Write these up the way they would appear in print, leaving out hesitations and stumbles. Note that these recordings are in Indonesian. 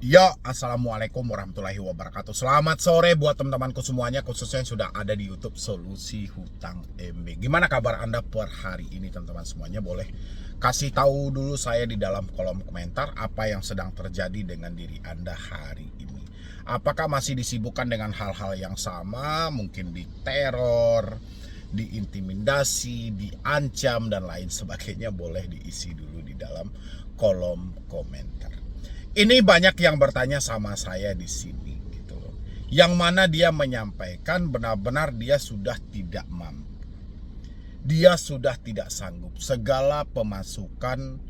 Ya, assalamualaikum warahmatullahi wabarakatuh. Selamat sore buat teman-temanku semuanya, khususnya yang sudah ada di YouTube Solusi Hutang MB. Gimana kabar Anda per hari ini, teman-teman semuanya? Boleh kasih tahu dulu saya di dalam kolom komentar apa yang sedang terjadi dengan diri Anda hari ini. Apakah masih disibukkan dengan hal-hal yang sama, mungkin diteror, diintimidasi, diancam, dan lain sebagainya? Boleh diisi dulu di dalam kolom komentar. Ini banyak yang bertanya sama saya di sini gitu loh. Yang mana dia menyampaikan benar-benar dia sudah tidak mampu. Dia sudah tidak sanggup. Segala pemasukan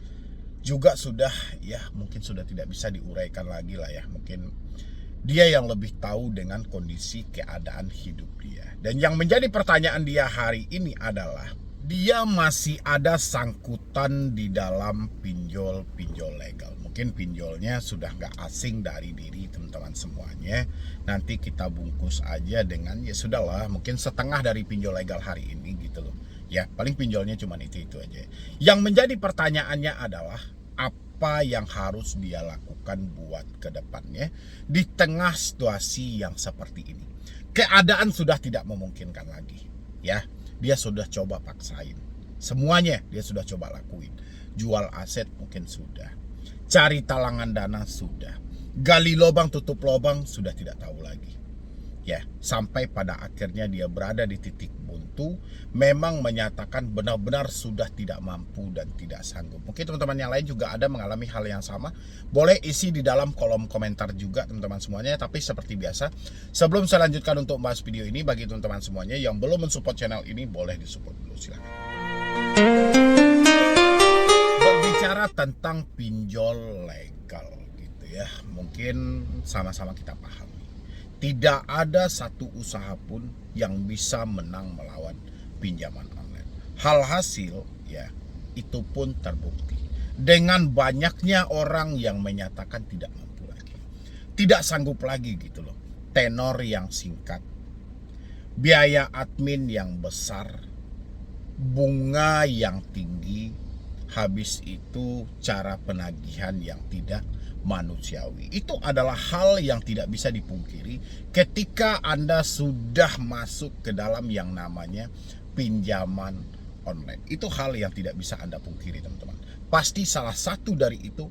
juga sudah mungkin sudah tidak bisa diuraikan lagi lah ya. Mungkin dia yang lebih tahu dengan kondisi keadaan hidup dia. Dan yang menjadi pertanyaan dia hari ini adalah dia masih ada sangkutan di dalam pinjol-pinjol legal. Mungkin pinjolnya sudah nggak asing dari diri teman-teman semuanya. Nanti kita bungkus aja dengan ya sudahlah, mungkin setengah dari pinjol legal hari ini gitu loh. Ya paling pinjolnya cuma itu aja. Yang menjadi pertanyaannya adalah apa yang harus dia lakukan buat ke depannya di tengah situasi yang seperti ini. Keadaan sudah tidak memungkinkan lagi ya. Dia sudah coba paksain. Semuanya dia sudah coba lakuin. Jual aset mungkin sudah. Cari talangan dana sudah. Gali lubang tutup lubang sudah tidak tahu lagi. Ya, sampai pada akhirnya dia berada di titik buntu, memang menyatakan benar-benar sudah tidak mampu dan tidak sanggup. Mungkin teman-teman yang lain juga ada mengalami hal yang sama. Boleh isi di dalam kolom komentar juga teman-teman semuanya. Tapi seperti biasa, sebelum saya lanjutkan untuk membahas video ini, bagi teman-teman semuanya yang belum mensupport channel ini, boleh disupport dulu, silakan. Berbicara tentang pinjol legal gitu ya, mungkin sama-sama kita paham. Tidak ada satu usaha pun yang bisa menang melawan pinjaman online. Halhasil ya, itu pun terbukti dengan banyaknya orang yang menyatakan tidak mampu lagi, tidak sanggup lagi gitu loh. Tenor yang singkat, biaya admin yang besar, bunga yang tinggi, habis itu cara penagihan yang tidak manusiawi. Itu adalah hal yang tidak bisa dipungkiri ketika Anda sudah masuk ke dalam yang namanya pinjaman online. Itu hal yang tidak bisa Anda pungkiri, teman-teman. Pasti salah satu dari itu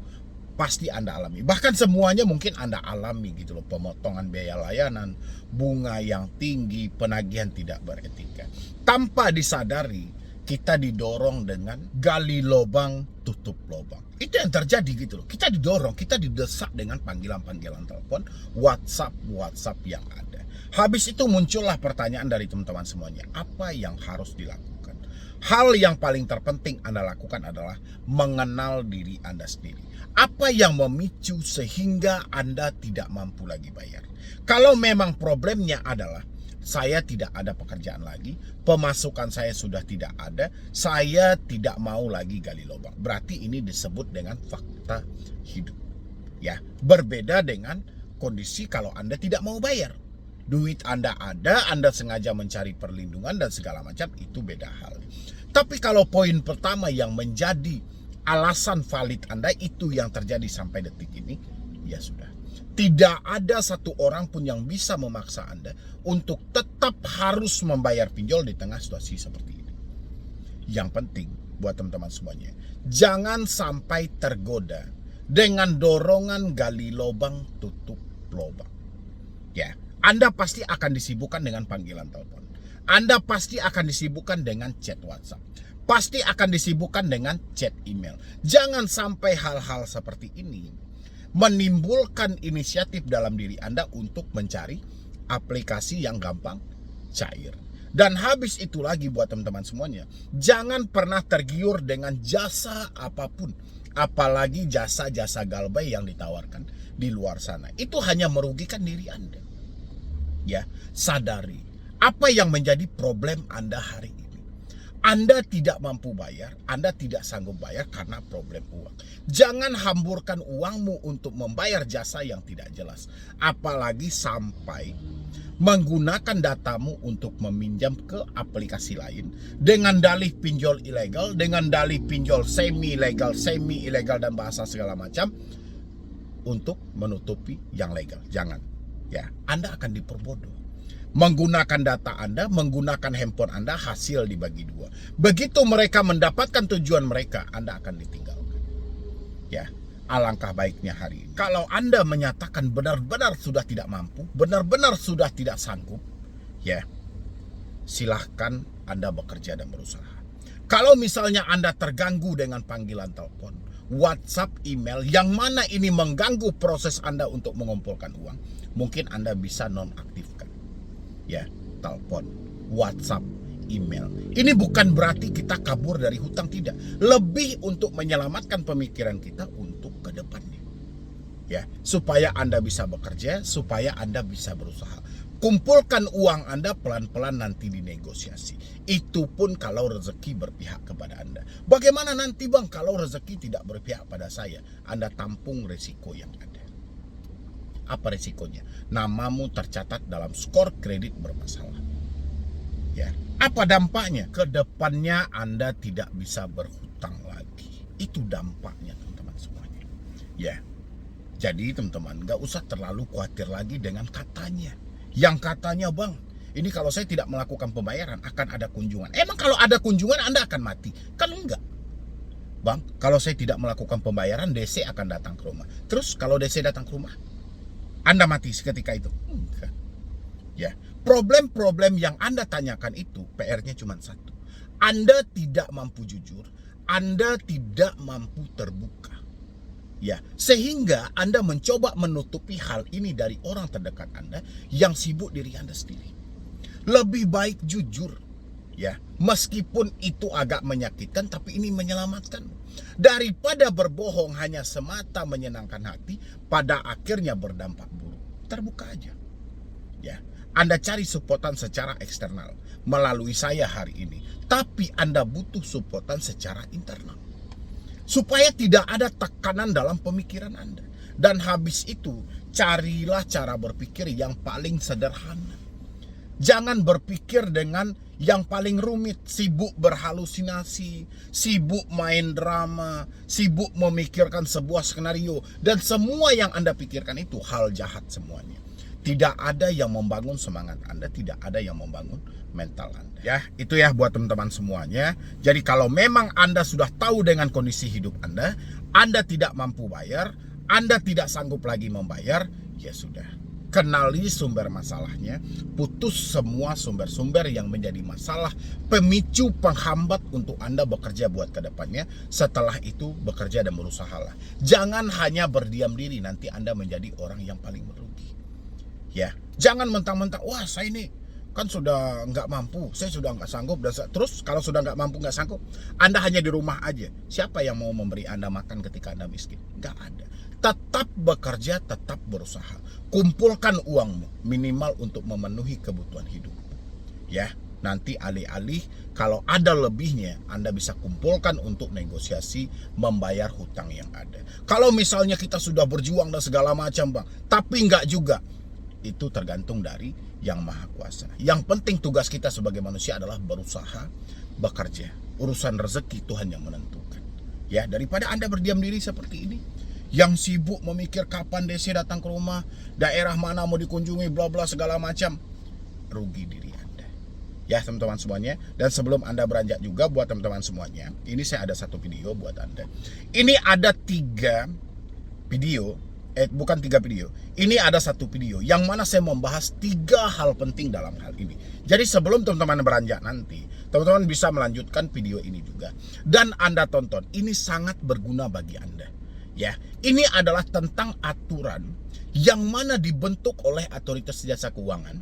pasti Anda alami. Bahkan semuanya mungkin Anda alami gitu loh. Pemotongan biaya layanan, bunga yang tinggi, penagihan tidak beretika. Tanpa disadari, kita didorong dengan gali lubang, tutup lubang. Itu yang terjadi gitu loh. Kita didorong, kita didesak dengan panggilan-panggilan telepon, WhatsApp yang ada. Habis itu muncullah pertanyaan dari teman-teman semuanya. Apa yang harus dilakukan? Hal yang paling terpenting Anda lakukan adalah mengenal diri Anda sendiri. Apa yang memicu sehingga Anda tidak mampu lagi bayar? Kalau memang problemnya adalah saya tidak ada pekerjaan lagi, pemasukan saya sudah tidak ada, saya tidak mau lagi gali lubang. Berarti ini disebut dengan fakta hidup. Ya, berbeda dengan kondisi kalau Anda tidak mau bayar. Duit Anda ada, Anda sengaja mencari perlindungan dan segala macam, itu beda hal. Tapi kalau poin pertama yang menjadi alasan valid Anda itu yang terjadi sampai detik ini, ya sudah. Tidak ada satu orang pun yang bisa memaksa Anda untuk tetap harus membayar pinjol di tengah situasi seperti ini. Yang penting buat teman-teman semuanya, jangan sampai tergoda dengan dorongan gali lubang tutup lubang. Ya, Anda pasti akan disibukkan dengan panggilan telepon. Anda pasti akan disibukkan dengan chat WhatsApp. Pasti akan disibukkan dengan chat email. Jangan sampai hal-hal seperti ini menimbulkan inisiatif dalam diri Anda untuk mencari aplikasi yang gampang cair. Dan habis itu lagi buat teman-teman semuanya, jangan pernah tergiur dengan jasa apapun, apalagi jasa-jasa galbay yang ditawarkan di luar sana. Itu hanya merugikan diri Anda. Ya, sadari apa yang menjadi problem Anda hari ini. Anda tidak mampu bayar, Anda tidak sanggup bayar karena problem uang. Jangan hamburkan uangmu untuk membayar jasa yang tidak jelas. Apalagi sampai menggunakan datamu untuk meminjam ke aplikasi lain dengan dalih pinjol ilegal, dengan dalih pinjol semi legal, semi ilegal dan bahasa segala macam. untuk menutupi yang legal. Jangan. Ya, Anda akan diperbodoh. Menggunakan data Anda, menggunakan handphone Anda, hasil dibagi dua. Begitu mereka mendapatkan tujuan mereka, Anda akan ditinggalkan. Ya, alangkah baiknya hari ini, kalau Anda menyatakan benar-benar sudah tidak mampu, benar-benar sudah tidak sanggup, ya, silahkan Anda bekerja dan berusaha. Kalau misalnya Anda terganggu dengan panggilan telepon, WhatsApp, email, yang mana ini mengganggu proses Anda untuk mengumpulkan uang, mungkin Anda bisa nonaktifkan. Ya, telepon, WhatsApp, email. Ini bukan berarti kita kabur dari hutang, tidak. Lebih untuk menyelamatkan pemikiran kita untuk ke depannya. Ya, supaya Anda bisa bekerja, supaya Anda bisa berusaha. Kumpulkan uang Anda pelan-pelan, nanti dinegosiasi. Itu pun kalau rezeki berpihak kepada Anda. Bagaimana nanti Bang kalau rezeki tidak berpihak pada saya? Anda tampung risiko yang ada. Apa risikonya? Namamu tercatat dalam skor kredit bermasalah. Ya, apa dampaknya? Kedepannya Anda tidak bisa berhutang lagi. Itu dampaknya teman-teman semuanya. Ya, jadi teman-teman gak usah terlalu khawatir lagi dengan katanya. Yang katanya Bang, ini kalau saya tidak melakukan pembayaran akan ada kunjungan. Emang kalau ada kunjungan Anda akan mati? Kan enggak. Bang, kalau saya tidak melakukan pembayaran DC akan datang ke rumah. Terus kalau DC datang ke rumah, Anda mati seketika itu? Enggak. Ya, problem-problem yang Anda tanyakan itu PR-nya cuma satu. Anda tidak mampu jujur, Anda tidak mampu terbuka. Ya, sehingga Anda mencoba menutupi hal ini dari orang terdekat Anda yang sibuk diri Anda sendiri. Lebih baik jujur, ya, meskipun itu agak menyakitkan, tapi ini menyelamatkan. Daripada berbohong hanya semata menyenangkan hati, pada akhirnya berdampak buruk. Terbuka aja. Ya, Anda cari supportan secara eksternal melalui saya hari ini, tapi Anda butuh supportan secara internal. Supaya tidak ada tekanan dalam pemikiran Anda. Dan habis itu, carilah cara berpikir yang paling sederhana. Jangan berpikir dengan yang paling rumit, sibuk berhalusinasi, sibuk main drama, sibuk memikirkan sebuah skenario. Dan semua yang Anda pikirkan itu hal jahat semuanya. Tidak ada yang membangun semangat Anda, tidak ada yang membangun mental Anda. Ya, itu ya buat teman-teman semuanya. Jadi kalau memang Anda sudah tahu dengan kondisi hidup Anda tidak mampu bayar, Anda tidak sanggup lagi membayar, ya sudah. Kenali sumber masalahnya, putus semua sumber-sumber yang menjadi masalah, pemicu penghambat untuk Anda bekerja buat kedepannya. Setelah itu bekerja dan berusahalah. Jangan hanya berdiam diri, nanti Anda menjadi orang yang paling merugi. Ya, jangan mentang-mentang, wah saya ini kan sudah nggak mampu, saya sudah nggak sanggup. Terus kalau sudah nggak mampu, nggak sanggup, Anda hanya di rumah aja. Siapa yang mau memberi Anda makan ketika Anda miskin? Nggak ada. Tetap bekerja, tetap berusaha. Kumpulkan uangmu minimal untuk memenuhi kebutuhan hidup. Ya, nanti alih-alih kalau ada lebihnya, Anda bisa kumpulkan untuk negosiasi membayar hutang yang ada. Kalau misalnya kita sudah berjuang dan segala macam Bang, tapi nggak juga. Itu tergantung dari Yang Maha Kuasa. Yang penting tugas kita sebagai manusia adalah berusaha, bekerja. Urusan rezeki Tuhan yang menentukan. Ya, daripada Anda berdiam diri seperti ini, yang sibuk memikir kapan DC datang ke rumah, daerah mana mau dikunjungi, bla bla segala macam, rugi diri Anda. Ya, teman-teman semuanya. Dan sebelum Anda beranjak juga buat teman-teman semuanya, ini saya ada satu video buat Anda. Ini ada 3 video. Bukan 3 video. Ini ada satu video yang mana saya membahas 3 hal penting dalam hal ini. Jadi sebelum teman-teman beranjak nanti, teman-teman bisa melanjutkan video ini juga dan Anda tonton. Ini sangat berguna bagi Anda. Ya, ini adalah tentang aturan yang mana dibentuk oleh Otoritas Jasa Keuangan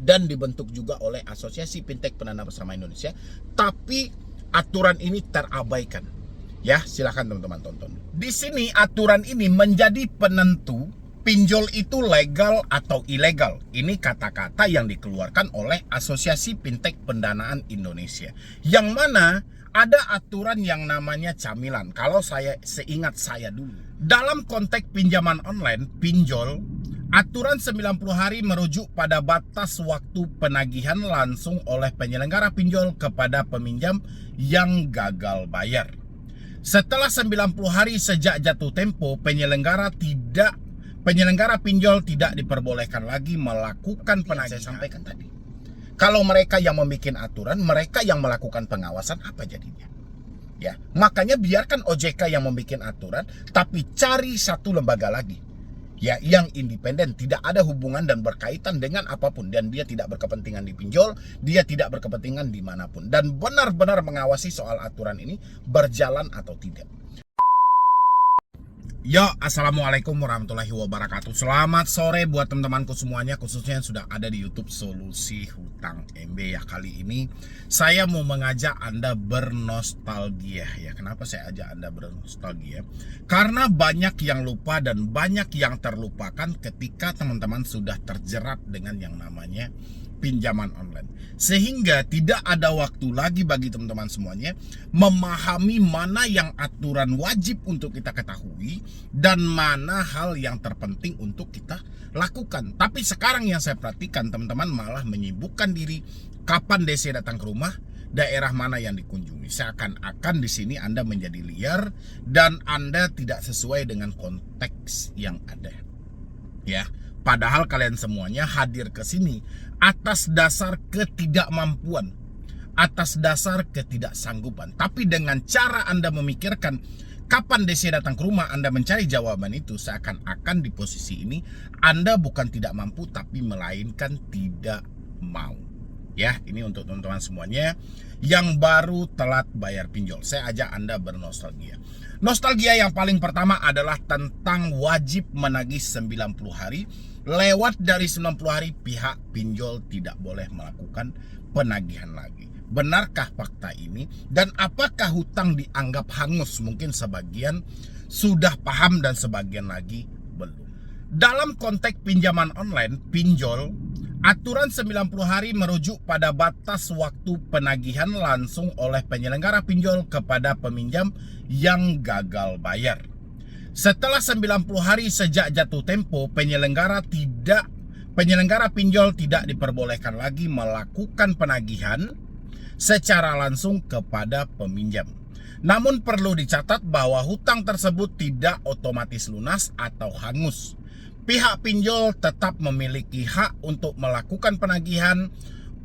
dan dibentuk juga oleh Asosiasi Fintech Pendanaan Bersama Indonesia, tapi aturan ini terabaikan. Ya, silakan teman-teman tonton. Di sini aturan ini menjadi penentu pinjol itu legal atau ilegal. Ini kata-kata yang dikeluarkan oleh Asosiasi Fintech Pendanaan Indonesia. Yang mana ada aturan yang namanya camilan. Kalau seingat saya dulu. Dalam konteks pinjaman online, pinjol, aturan 90 hari merujuk pada batas waktu penagihan langsung oleh penyelenggara pinjol kepada peminjam yang gagal bayar. Setelah 90 hari sejak jatuh tempo, penyelenggara pinjol tidak diperbolehkan lagi melakukan penagihan. Saya sampaikan tadi. Kalau mereka yang membuat aturan, mereka yang melakukan pengawasan, apa jadinya? Ya, makanya biarkan OJK yang membuat aturan, tapi cari satu lembaga lagi, ya, yang independen, tidak ada hubungan dan berkaitan dengan apapun, dan dia tidak berkepentingan di pinjol, dia tidak berkepentingan dimanapun, dan benar-benar mengawasi soal aturan ini berjalan atau tidak. Yo, assalamualaikum warahmatullahi wabarakatuh. Selamat sore buat teman-temanku semuanya, khususnya yang sudah ada di YouTube Solusi Hutang MB. Ya, kali ini saya mau mengajak Anda bernostalgia. Ya, kenapa saya ajak Anda bernostalgia? Karena banyak yang lupa dan banyak yang terlupakan ketika teman-teman sudah terjerat dengan yang namanya pinjaman online, sehingga tidak ada waktu lagi bagi teman-teman semuanya memahami mana yang aturan wajib untuk kita ketahui dan mana hal yang terpenting untuk kita lakukan. Tapi sekarang yang saya perhatikan, teman-teman malah menyibukkan diri kapan DC datang ke rumah, daerah mana yang dikunjungi. Seakan-akan di sini Anda menjadi liar dan Anda tidak sesuai dengan konteks yang ada. Ya, padahal kalian semuanya hadir ke sini atas dasar ketidakmampuan, atas dasar ketidaksanggupan. Tapi dengan cara Anda memikirkan kapan DC datang ke rumah, Anda mencari jawaban itu, seakan-akan di posisi ini Anda bukan tidak mampu, tapi melainkan tidak mau. Ya, ini untuk teman-teman semuanya yang baru telat bayar pinjol. Saya ajak Anda bernostalgia. Nostalgia yang paling pertama adalah tentang wajib menagih 90 hari. Lewat dari 90 hari, pihak pinjol tidak boleh melakukan penagihan lagi. Benarkah fakta ini? Dan apakah hutang dianggap hangus? Mungkin sebagian sudah paham dan sebagian lagi belum. Dalam konteks pinjaman online, pinjol, aturan 90 hari merujuk pada batas waktu penagihan langsung oleh penyelenggara pinjol kepada peminjam yang gagal bayar. Setelah 90 hari sejak jatuh tempo, penyelenggara pinjol tidak diperbolehkan lagi melakukan penagihan secara langsung kepada peminjam. Namun perlu dicatat bahwa hutang tersebut tidak otomatis lunas atau hangus. Pihak pinjol tetap memiliki hak untuk melakukan penagihan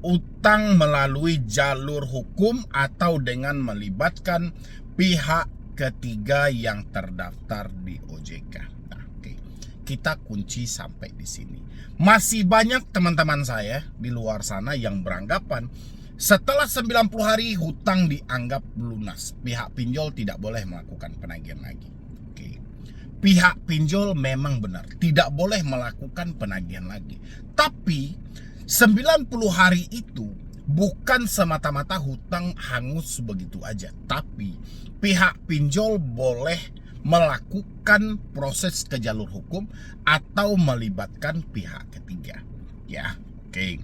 utang melalui jalur hukum atau dengan melibatkan pihak ketiga yang terdaftar di OJK. Nah, oke. Kita kunci sampai di sini. Masih banyak teman-teman saya di luar sana yang beranggapan setelah 90 hari hutang dianggap lunas, pihak pinjol tidak boleh melakukan penagihan lagi. Oke. Pihak pinjol memang benar tidak boleh melakukan penagihan lagi. Tapi 90 hari itu bukan semata-mata hutang hangus begitu aja, tapi pihak pinjol boleh melakukan proses ke jalur hukum atau melibatkan pihak ketiga. Ya, oke.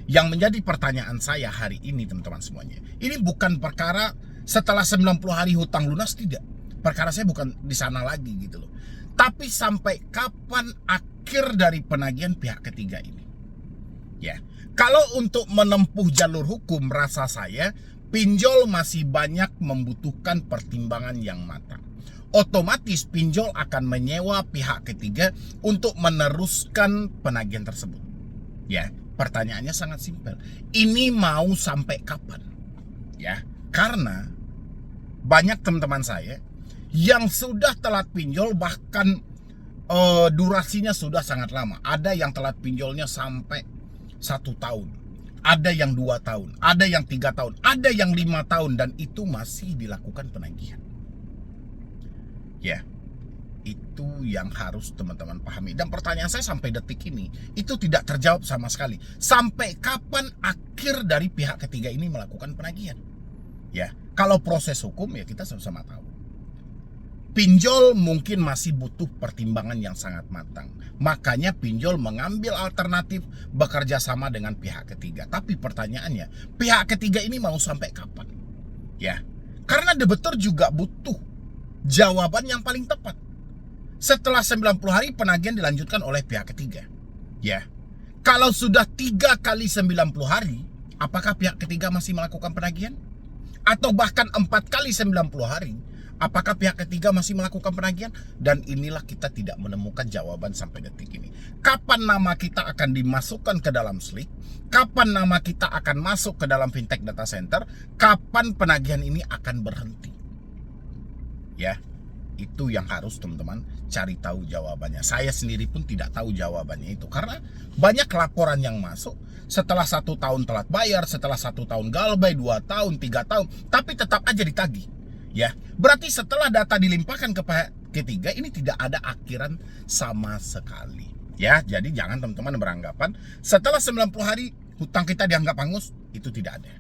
Yang menjadi pertanyaan saya hari ini teman-teman semuanya, ini bukan perkara setelah 90 hari hutang lunas, tidak. Perkara saya bukan di sana lagi gitu loh. Tapi sampai kapan akhir dari penagihan pihak ketiga ini? Ya, kalau untuk menempuh jalur hukum, rasa saya pinjol masih banyak membutuhkan pertimbangan yang matang. Otomatis pinjol akan menyewa pihak ketiga untuk meneruskan penagihan tersebut. Ya, pertanyaannya sangat simpel. Ini mau sampai kapan? Ya, karena banyak teman-teman saya yang sudah telat pinjol, bahkan durasinya sudah sangat lama. Ada yang telat pinjolnya sampai 1 tahun, ada yang 2 tahun, ada yang 3 tahun, ada yang 5 tahun, dan itu masih dilakukan penagihan. Ya, itu yang harus teman-teman pahami. Dan pertanyaan saya sampai detik ini itu tidak terjawab sama sekali. Sampai kapan akhir dari pihak ketiga ini melakukan penagihan? Ya, kalau proses hukum ya kita sama-sama tahu. Pinjol mungkin masih butuh pertimbangan yang sangat matang. Makanya pinjol mengambil alternatif bekerja sama dengan pihak ketiga. Tapi pertanyaannya, pihak ketiga ini mau sampai kapan? Ya, karena debitur juga butuh jawaban yang paling tepat. Setelah 90 hari penagihan dilanjutkan oleh pihak ketiga. Ya, kalau sudah 3 kali 90 hari, apakah pihak ketiga masih melakukan penagihan? atau bahkan 4 kali 90 hari, apakah pihak ketiga masih melakukan penagihan? Dan inilah kita tidak menemukan jawaban sampai detik ini. Kapan nama kita akan dimasukkan ke dalam SLIK? Kapan nama kita akan masuk ke dalam fintech data center? Kapan penagihan ini akan berhenti? Ya, itu yang harus teman-teman cari tahu jawabannya. Saya sendiri pun tidak tahu jawabannya itu, karena banyak laporan yang masuk setelah 1 tahun telat bayar, setelah 1 tahun galbay, 2 tahun, 3 tahun, tapi tetap aja ditagih. Ya, berarti setelah data dilimpahkan ke pihak ketiga, ini tidak ada akhiran sama sekali. Ya, jadi jangan teman-teman beranggapan setelah 90 hari hutang kita dianggap hangus, itu tidak ada.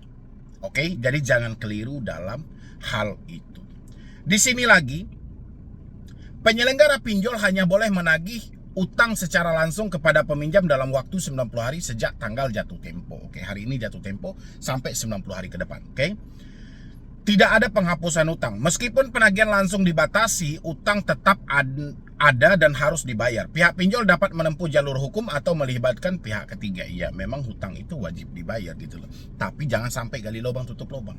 Oke, jadi jangan keliru dalam hal itu. Di sini lagi, penyelenggara pinjol hanya boleh menagih utang secara langsung kepada peminjam dalam waktu 90 hari sejak tanggal jatuh tempo. Oke, hari ini jatuh tempo sampai 90 hari ke depan. Oke. Tidak ada penghapusan utang. Meskipun penagihan langsung dibatasi, utang tetap ada dan harus dibayar. Pihak pinjol dapat menempuh jalur hukum atau melibatkan pihak ketiga. Iya, memang hutang itu wajib dibayar gitu loh. Tapi jangan sampai gali lubang tutup lubang.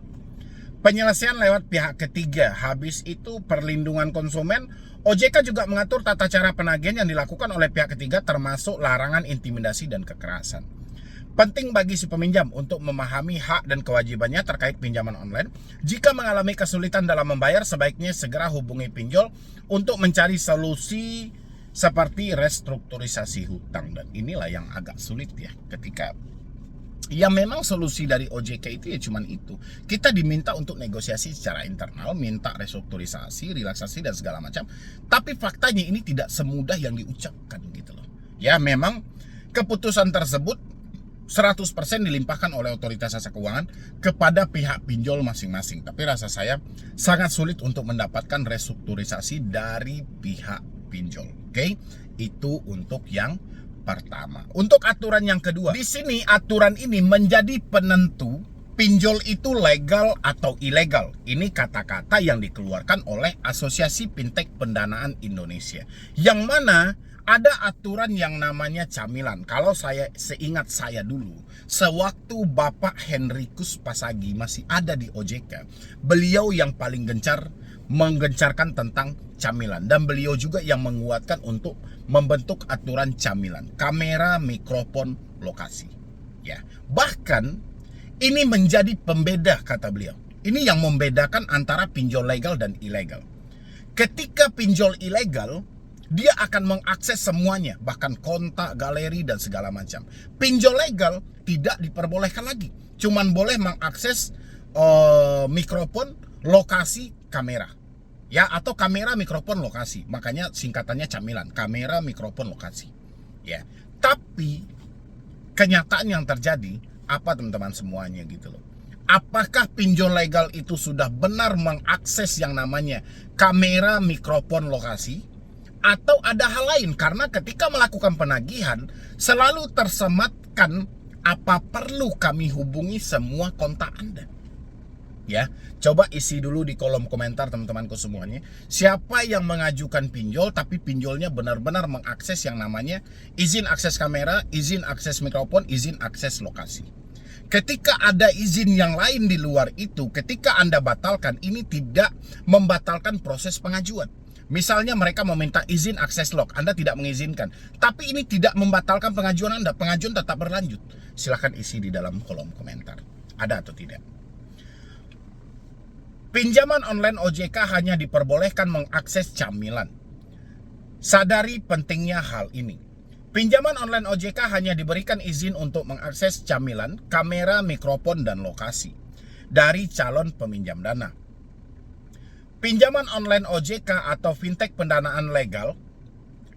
Penyelesaian lewat pihak ketiga. Habis itu perlindungan konsumen. OJK juga mengatur tata cara penagihan yang dilakukan oleh pihak ketiga, termasuk larangan intimidasi dan kekerasan. Penting bagi si peminjam untuk memahami hak dan kewajibannya terkait pinjaman online. Jika mengalami kesulitan dalam membayar, sebaiknya segera hubungi pinjol untuk mencari solusi seperti restrukturisasi hutang. Dan inilah yang agak sulit ya, ketika ya memang solusi dari OJK itu ya cuman itu. Kita diminta untuk negosiasi secara internal, minta restrukturisasi, relaksasi dan segala macam. Tapi faktanya ini tidak semudah yang diucapkan gitu loh. Ya memang keputusan tersebut 100% dilimpahkan oleh otoritas jasa keuangan kepada pihak pinjol masing-masing. Tapi rasa saya sangat sulit untuk mendapatkan restrukturisasi dari pihak pinjol. Oke? Itu untuk yang pertama. Untuk aturan yang kedua, di sini aturan ini menjadi penentu pinjol itu legal atau ilegal. Ini kata-kata yang dikeluarkan oleh Asosiasi Fintech Pendanaan Indonesia, yang mana ada aturan yang namanya camilan. Kalau seingat saya dulu, sewaktu Bapak Henrikus Pasagi masih ada di OJK, beliau yang paling menggencarkan tentang camilan, dan beliau juga yang menguatkan untuk membentuk aturan camilan, kamera, mikrofon, lokasi. Ya, bahkan ini menjadi pembeda, kata beliau. Ini yang membedakan antara pinjol legal dan ilegal. Ketika pinjol ilegal, dia akan mengakses semuanya, bahkan kontak, galeri, dan segala macam. Pinjol legal tidak diperbolehkan lagi, cuman boleh mengakses mikrofon, lokasi, kamera. Ya, atau kamera, mikrofon, lokasi. Makanya singkatannya camilan, kamera, mikrofon, lokasi. Ya, tapi kenyataan yang terjadi apa teman-teman semuanya gitu loh. Apakah pinjol legal itu sudah benar mengakses yang namanya kamera, mikrofon, lokasi? Atau ada hal lain? Karena ketika melakukan penagihan selalu tersematkan apa perlu kami hubungi semua kontak Anda. Ya, coba isi dulu di kolom komentar teman-temanku semuanya. Siapa yang mengajukan pinjol tapi pinjolnya benar-benar mengakses yang namanya izin akses kamera, izin akses mikrofon, izin akses lokasi. Ketika ada izin yang lain di luar itu, ketika Anda batalkan, ini tidak membatalkan proses pengajuan. Misalnya mereka meminta izin akses log, Anda tidak mengizinkan, tapi ini tidak membatalkan pengajuan Anda. Pengajuan tetap berlanjut. Silahkan isi di dalam kolom komentar, ada atau tidak. Pinjaman online OJK hanya diperbolehkan mengakses camilan. Sadari pentingnya hal ini. Pinjaman online OJK hanya diberikan izin untuk mengakses camilan, kamera, mikrofon, dan lokasi dari calon peminjam dana. Pinjaman online OJK atau fintech pendanaan legal.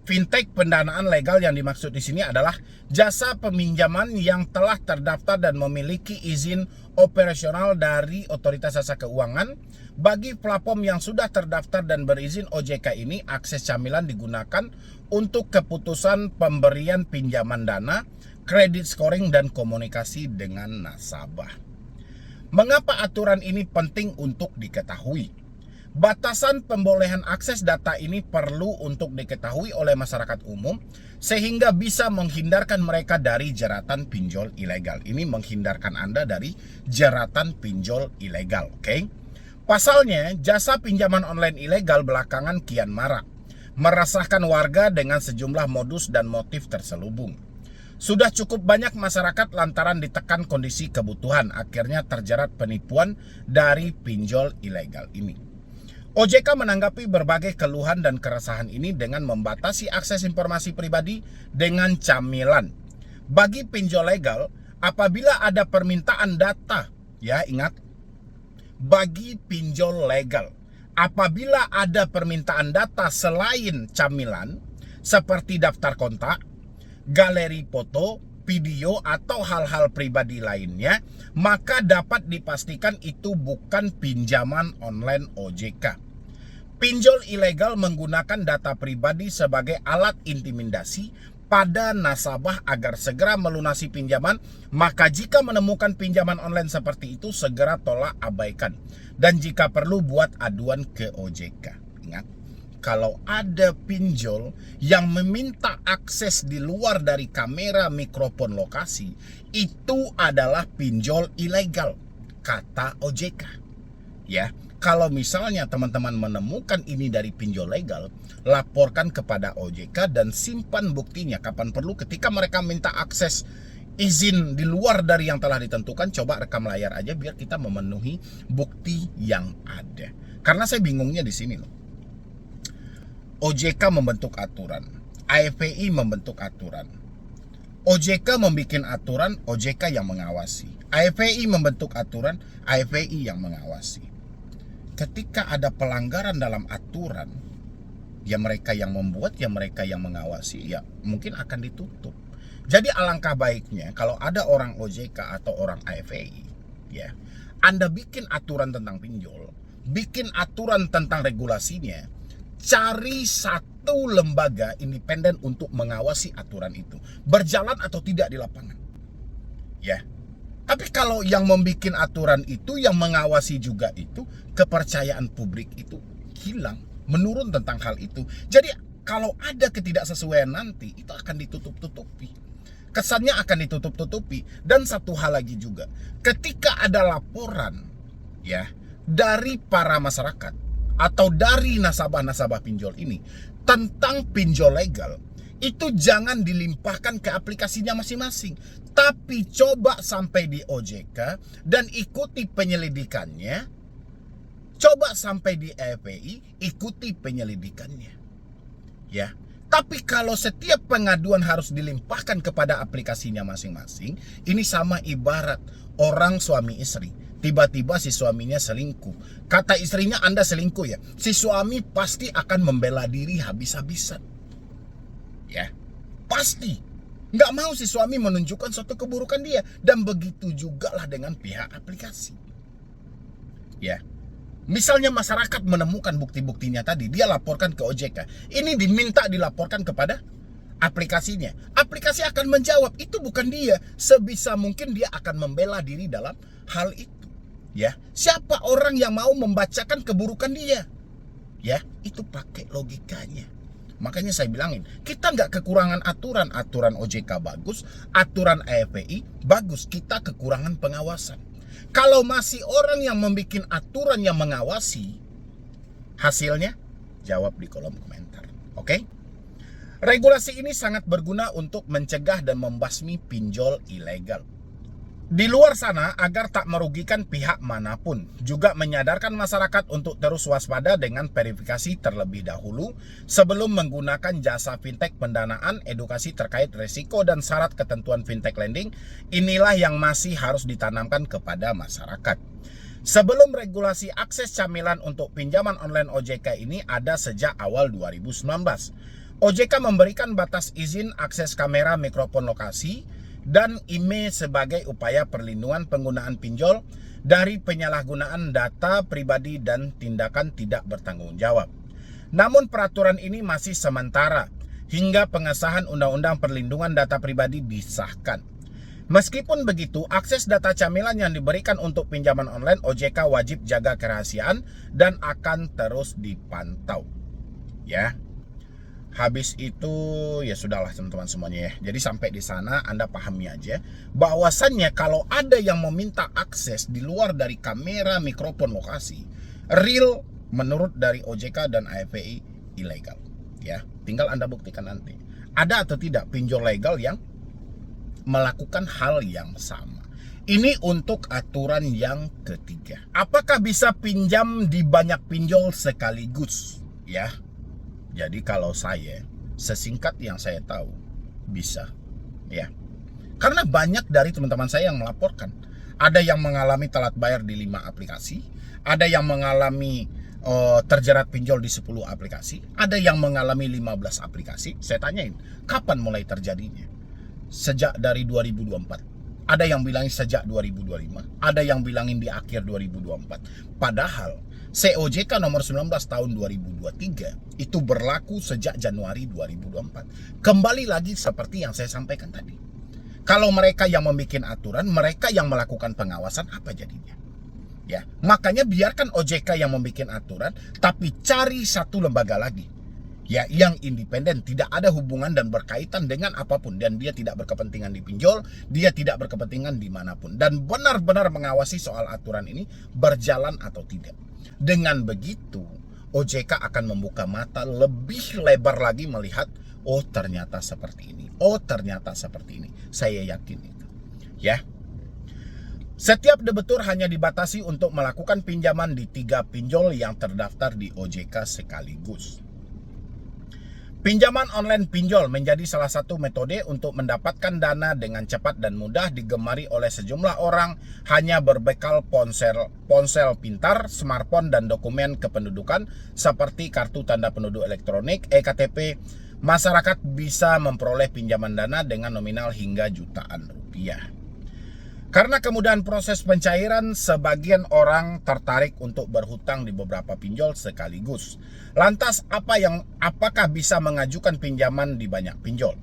Fintech pendanaan legal yang dimaksud di sini adalah jasa peminjaman yang telah terdaftar dan memiliki izin operasional dari Otoritas Jasa Keuangan. Bagi platform yang sudah terdaftar dan berizin OJK ini, akses camilan digunakan untuk keputusan pemberian pinjaman dana, kredit scoring, dan komunikasi dengan nasabah. Mengapa aturan ini penting untuk diketahui? Batasan pembolehan akses data ini perlu untuk diketahui oleh masyarakat umum sehingga bisa menghindarkan mereka dari jeratan pinjol ilegal. Ini menghindarkan Anda dari jeratan pinjol ilegal, oke? Pasalnya, jasa pinjaman online ilegal belakangan kian marak, meresahkan warga dengan sejumlah modus dan motif terselubung. Sudah cukup banyak masyarakat lantaran ditekan kondisi kebutuhan, akhirnya terjerat penipuan dari pinjol ilegal ini. OJK menanggapi berbagai keluhan dan keresahan ini dengan membatasi akses informasi pribadi dengan camilan. Bagi pinjol legal, apabila ada permintaan data, ya ingat, bagi pinjol legal, apabila ada permintaan data selain camilan, seperti daftar kontak, galeri foto, video, atau hal-hal pribadi lainnya, maka dapat dipastikan itu bukan pinjaman online OJK. Pinjol ilegal menggunakan data pribadi sebagai alat intimidasi pada nasabah agar segera melunasi pinjaman, maka jika menemukan pinjaman online seperti itu, segera tolak, abaikan. Dan jika perlu buat aduan ke OJK. Ingat, kalau ada pinjol yang meminta akses di luar dari kamera mikrofon lokasi, itu adalah pinjol ilegal, kata OJK. Ya, kalau misalnya teman-teman menemukan ini dari pinjol legal, laporkan kepada OJK dan simpan buktinya kapan perlu. Ketika mereka minta akses izin di luar dari yang telah ditentukan, coba rekam layar aja biar kita memenuhi bukti yang ada. Karena saya bingungnya di sini loh. OJK membentuk aturan, AFPI membentuk aturan, OJK membuat aturan, OJK yang mengawasi. AFPI membentuk aturan, AFPI yang mengawasi. Ketika ada pelanggaran dalam aturan, ya mereka yang membuat, ya mereka yang mengawasi, ya mungkin akan ditutup. Jadi alangkah baiknya kalau ada orang OJK atau orang AFPI, ya, Anda bikin aturan tentang pinjol, bikin aturan tentang regulasinya, cari satu lembaga independen untuk mengawasi aturan itu berjalan atau tidak di lapangan, ya. Tapi kalau yang membuat aturan itu, yang mengawasi juga itu, kepercayaan publik itu hilang, menurun tentang hal itu. Jadi kalau ada ketidaksesuaian nanti, itu akan ditutup-tutupi. Kesannya akan ditutup-tutupi. Dan satu hal lagi juga, ketika ada laporan, ya, dari para masyarakat atau dari nasabah-nasabah pinjol ini tentang pinjol legal, itu jangan dilimpahkan ke aplikasinya masing-masing, tapi coba sampai di OJK dan ikuti penyelidikannya. Coba sampai di AFPI, ikuti penyelidikannya, ya. Tapi kalau setiap pengaduan harus dilimpahkan kepada aplikasinya masing-masing, ini sama ibarat orang suami istri. Tiba-tiba si suaminya selingkuh. Kata istrinya, Anda selingkuh ya. Si suami pasti akan membela diri habis-habisan, ya, pasti. Nggak mau si suami menunjukkan suatu keburukan dia. Dan begitu juga lah dengan pihak aplikasi, ya. Misalnya masyarakat menemukan bukti-buktinya tadi, dia laporkan ke OJK. Ini diminta dilaporkan kepada aplikasinya. Aplikasi akan menjawab, itu bukan dia. Sebisa mungkin dia akan membela diri dalam hal itu, ya. Siapa orang yang mau membacakan keburukan dia? Ya, itu pakai logikanya. Makanya saya bilangin, kita nggak kekurangan aturan. Aturan OJK bagus, aturan AFPI bagus. Kita kekurangan pengawasan. Kalau masih orang yang membuat aturan yang mengawasi, hasilnya jawab di kolom komentar. Oke? Regulasi ini sangat berguna untuk mencegah dan membasmi pinjol ilegal di luar sana agar tak merugikan pihak manapun. Juga menyadarkan masyarakat untuk terus waspada dengan verifikasi terlebih dahulu sebelum menggunakan jasa fintech pendanaan, edukasi terkait risiko dan syarat ketentuan fintech lending. Inilah yang masih harus ditanamkan kepada masyarakat. Sebelum regulasi akses camilan untuk pinjaman online OJK ini ada sejak awal 2019. OJK memberikan batas izin akses kamera mikrofon lokasi dan IMEI sebagai upaya perlindungan penggunaan pinjol dari penyalahgunaan data pribadi dan tindakan tidak bertanggung jawab. Namun peraturan ini masih sementara hingga pengesahan Undang-Undang Perlindungan Data Pribadi disahkan. Meskipun begitu, akses data camilan yang diberikan untuk pinjaman online OJK wajib jaga kerahasiaan dan akan terus dipantau. Ya. Habis itu ya sudahlah teman-teman semuanya ya. Jadi sampai di sana Anda pahami aja bahwasannya kalau ada yang meminta akses di luar dari kamera, mikrofon, lokasi, real menurut dari OJK dan AFPI ilegal. Ya, tinggal Anda buktikan nanti. Ada atau tidak pinjol legal yang melakukan hal yang sama. Ini untuk aturan yang ketiga. Apakah bisa pinjam di banyak pinjol sekaligus? Ya. Jadi kalau saya, sesingkat yang saya tahu, bisa. Ya. Karena banyak dari teman-teman saya yang melaporkan. Ada yang mengalami telat bayar di 5 aplikasi, ada yang mengalami terjerat pinjol di 10 aplikasi, ada yang mengalami 15 aplikasi. Saya tanyain, kapan mulai terjadinya? Sejak dari 2024. Ada yang bilangin sejak 2025, ada yang bilangin di akhir 2024. Padahal COJK nomor 19 tahun 2023 itu berlaku sejak Januari 2024. Kembali lagi seperti yang saya sampaikan tadi. Kalau mereka yang membuat aturan, mereka yang melakukan pengawasan, apa jadinya? Ya, makanya biarkan OJK yang membuat aturan, tapi cari satu lembaga lagi. Ya, yang independen, tidak ada hubungan dan berkaitan dengan apapun, dan dia tidak berkepentingan di pinjol, dia tidak berkepentingan dimanapun, dan benar-benar mengawasi soal aturan ini berjalan atau tidak. Dengan begitu, OJK akan membuka mata lebih lebar lagi melihat, oh ternyata seperti ini, oh ternyata seperti ini. Saya yakin itu. Ya. Setiap debitur hanya dibatasi untuk melakukan pinjaman di 3 pinjol yang terdaftar di OJK sekaligus. Pinjaman online pinjol menjadi salah satu metode untuk mendapatkan dana dengan cepat dan mudah, digemari oleh sejumlah orang hanya berbekal ponsel pintar, smartphone, dan dokumen kependudukan seperti kartu tanda penduduk elektronik, EKTP. Masyarakat bisa memperoleh pinjaman dana dengan nominal hingga jutaan rupiah. Karena kemudahan proses pencairan, sebagian orang tertarik untuk berhutang di beberapa pinjol sekaligus. Lantas apakah bisa mengajukan pinjaman di banyak pinjol?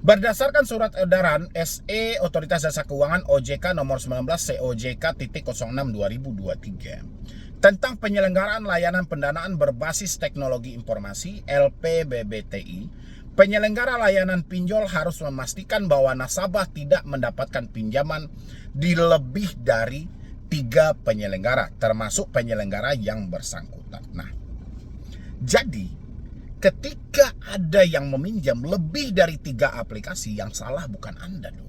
Berdasarkan surat edaran SE Otoritas Jasa Keuangan OJK nomor 19 COJK.06/2023 tentang penyelenggaraan layanan pendanaan berbasis teknologi informasi LPBBTI, penyelenggara layanan pinjol harus memastikan bahwa nasabah tidak mendapatkan pinjaman di lebih dari 3 penyelenggara, termasuk penyelenggara yang bersangkutan. Nah, jadi ketika ada yang meminjam lebih dari 3 aplikasi, yang salah bukan Anda dong.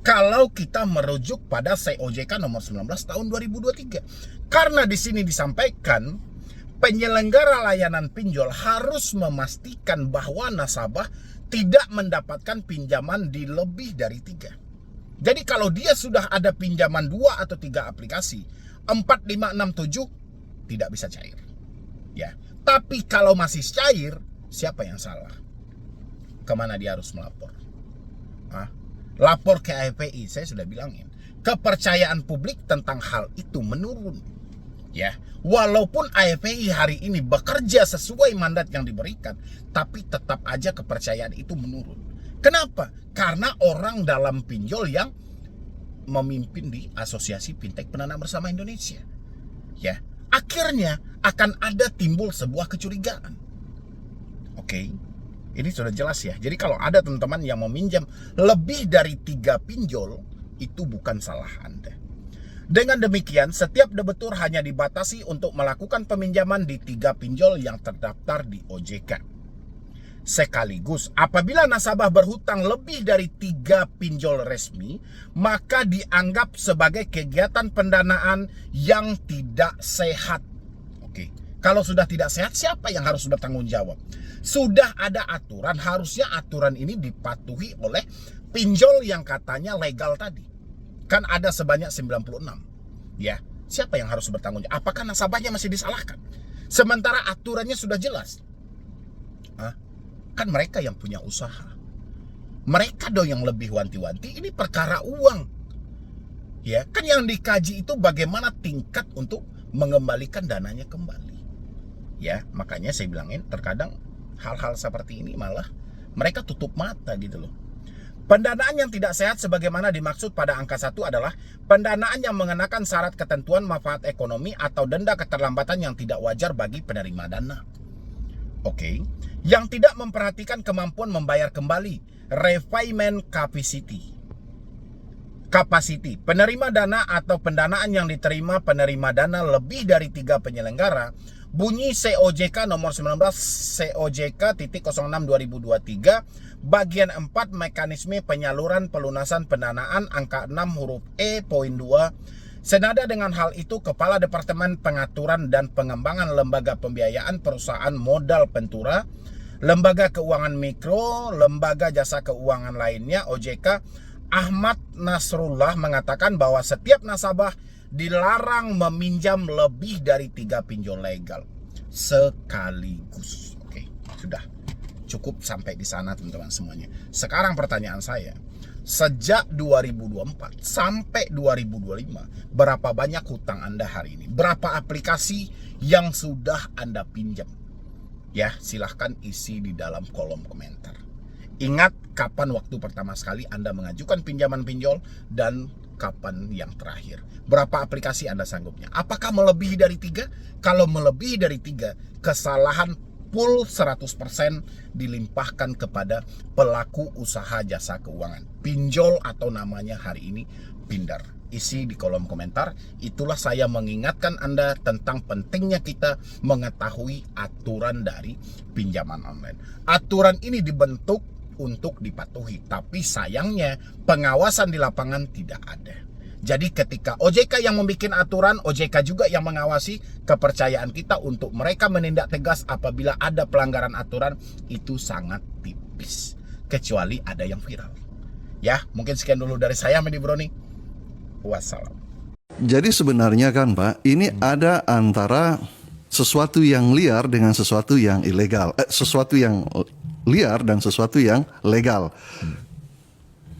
Kalau kita merujuk pada COJK nomor 19 tahun 2023. Karena di sini disampaikan penyelenggara layanan pinjol harus memastikan bahwa nasabah tidak mendapatkan pinjaman di lebih dari 3. Jadi kalau dia sudah ada pinjaman 2 atau 3 aplikasi, 4, 5, 6, 7 tidak bisa cair. Ya. Tapi kalau masih cair, siapa yang salah? Kemana dia harus melapor? Lapor ke AFPI, saya sudah bilangin. Kepercayaan publik tentang hal itu menurun. Ya, walaupun AFPI hari ini bekerja sesuai mandat yang diberikan, tapi tetap aja kepercayaan itu menurun. Kenapa? Karena orang dalam pinjol yang memimpin di Asosiasi Fintech Pendanaan Bersama Indonesia. Ya, akhirnya akan ada timbul sebuah kecurigaan. Oke, ini sudah jelas ya. Jadi kalau ada teman-teman yang meminjam lebih dari 3 pinjol, itu bukan salah Anda. Dengan demikian, setiap debitur hanya dibatasi untuk melakukan peminjaman di 3 pinjol yang terdaftar di OJK. Sekaligus, apabila nasabah berhutang lebih dari 3 pinjol resmi, maka dianggap sebagai kegiatan pendanaan yang tidak sehat. Oke, kalau sudah tidak sehat, siapa yang harus bertanggung jawab? Sudah ada aturan, harusnya aturan ini dipatuhi oleh pinjol yang katanya legal tadi. Kan ada sebanyak 96. Ya, siapa yang harus bertanggung jawab? Apakah nasabahnya masih disalahkan? Sementara aturannya sudah jelas. Kan mereka yang punya usaha. Mereka dong yang lebih wanti-wanti. Ini perkara uang. Ya, kan yang dikaji itu bagaimana tingkat untuk mengembalikan dananya kembali. Ya, makanya saya bilangin terkadang hal-hal seperti ini malah mereka tutup mata gitu loh. Pendanaan yang tidak sehat sebagaimana dimaksud pada angka 1 adalah pendanaan yang mengenakan syarat ketentuan manfaat ekonomi atau denda keterlambatan yang tidak wajar bagi penerima dana. Oke. Yang tidak memperhatikan kemampuan membayar kembali, repayment capacity. Penerima dana atau pendanaan yang diterima penerima dana lebih dari 3 penyelenggara, bunyi COJK nomor 19 COJK ×06 2023 bagian 4 mekanisme penyaluran pelunasan pendanaan angka 6 huruf E poin 2. Senada dengan hal itu, Kepala Departemen Pengaturan dan Pengembangan Lembaga Pembiayaan Perusahaan Modal Pentura, Lembaga Keuangan Mikro, Lembaga Jasa Keuangan lainnya OJK, Ahmad Nasrullah mengatakan bahwa setiap nasabah dilarang meminjam lebih dari 3 pinjol legal sekaligus. Oke, sudah cukup sampai di sana teman-teman semuanya. Sekarang pertanyaan saya, sejak 2024 sampai 2025, berapa banyak hutang Anda hari ini? Berapa aplikasi yang sudah Anda pinjam? Ya, silahkan isi di dalam kolom komentar. Ingat kapan waktu pertama sekali Anda mengajukan pinjaman pinjol dan kapan yang terakhir. Berapa aplikasi Anda sanggupnya? Apakah melebihi dari 3? Kalau melebihi dari 3, kesalahan full 100% dilimpahkan kepada pelaku usaha jasa keuangan. Pinjol atau namanya hari ini Pindar. Isi di kolom komentar. Itulah saya mengingatkan Anda tentang pentingnya kita mengetahui aturan dari pinjaman online. Aturan ini dibentuk untuk dipatuhi, tapi sayangnya pengawasan di lapangan tidak ada. Jadi ketika OJK yang membuat aturan, OJK juga yang mengawasi, kepercayaan kita untuk mereka menindak tegas apabila ada pelanggaran aturan itu sangat tipis, kecuali ada yang viral. Ya, mungkin sekian dulu dari saya, Medi Broni. Wassalam. Jadi sebenarnya kan Pak, ini ada antara sesuatu yang liar dengan sesuatu yang ilegal, sesuatu yang liar dan sesuatu yang legal.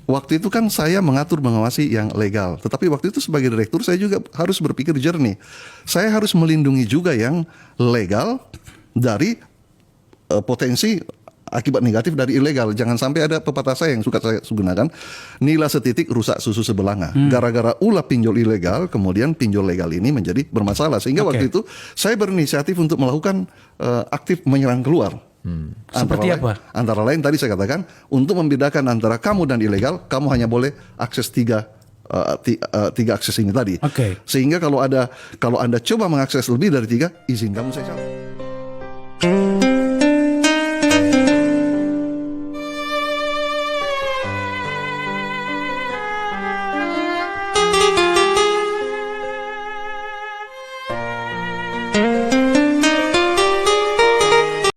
Waktu itu kan saya mengatur mengawasi yang legal, tetapi waktu itu sebagai direktur saya juga harus berpikir jernih. Saya harus melindungi juga yang legal dari potensi akibat negatif dari ilegal. Jangan sampai ada pepatah saya yang suka saya gunakan, nila setitik rusak susu sebelanga. Gara-gara ulah pinjol ilegal, kemudian pinjol legal ini menjadi bermasalah. Sehingga waktu itu saya berinisiatif untuk melakukan aktif menyerang keluar. Seperti apa? Antara lain tadi saya katakan, untuk membedakan antara kamu dan ilegal, kamu hanya boleh akses tiga akses ini tadi. Sehingga kalau Anda coba mengakses lebih dari 3, izin kamu saya cabut.